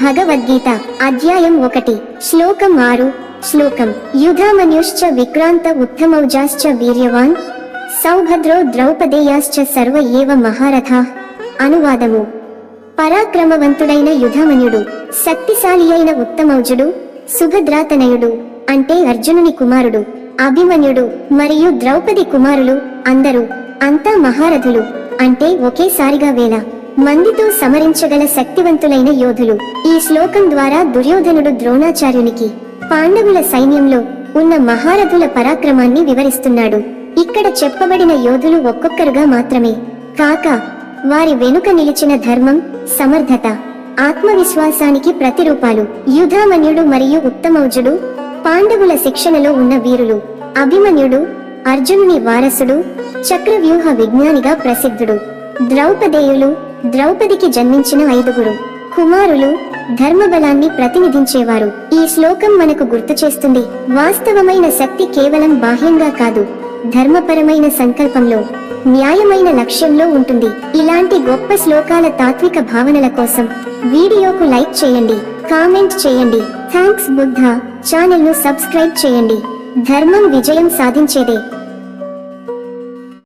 భగవద్గీత అధ్యాయం 1 శ్లోకం 6 శ్లోకం యుధామన్యుశ్చ విక్రాంత ఉత్తమౌజాశ్చ వీర్యవాన్ సౌభద్రో ద్రౌపదేయాశ్చ సర్వ ఏవ మహారథాః అనువాదము పరాక్రమవంతుడైన యుధామన్యుడు శక్తిశాలి అయిన ఉత్తమౌజుడు సుభద్రాతనయుడు అంటే అర్జునుని కుమారుడు అభిమన్యుడు మరియు ద్రౌపది కుమారులు అంతా మహారథులు అంటే ఒకేసారిగా వేల మందితో సమరించగల శక్తివంతులైన యోధులు. ఈ శ్లోకం ద్వారా దుర్యోధనుడు ద్రోణాచార్యునికి పాండవుల సైన్యంలో ఉన్న మహారథుల పరాక్రమాన్ని వివరిస్తున్నాడు. ఇక్కడ చెప్పబడిన యోధులు ఒక్కొక్కరుగా మాత్రమే కాక వారి వెనుక నిలిచిన ధర్మం, సమర్థత, ఆత్మవిశ్వాసానికి ప్రతిరూపాలు. యుధామన్యుడు మరియు ఉత్తమౌజుడు పాండవుల శిక్షణలో ఉన్న వీరులు. అభిమన్యుడు అర్జునుని వారసుడు, చక్రవ్యూహ విజ్ఞానిగా ప్రసిద్ధుడు. ద్రౌపదేయులు ద్రౌపదికి జన్మించిన 5 కుమారులు, ధర్మబలాన్ని ప్రతినిధించేవారు. ఈ శ్లోకం మనకు గుర్తు చేస్తుంది, వాస్తవమైన శక్తి కేవలం బాహ్యంగా కాదు, ధర్మపరమైన సంకల్పంలో, న్యాయమైన లక్ష్యంలో ఉంటుంది. ఇలాంటి గొప్ప శ్లోకాల తాత్విక భావనల కోసం వీడియోకు లైక్ చేయండి, కామెంట్ చేయండి. థాంక్స్ బుద్ధ. ఛానల్ ను సబ్స్క్రైబ్ చేయండి. ధర్మం విజయం సాధించేదే.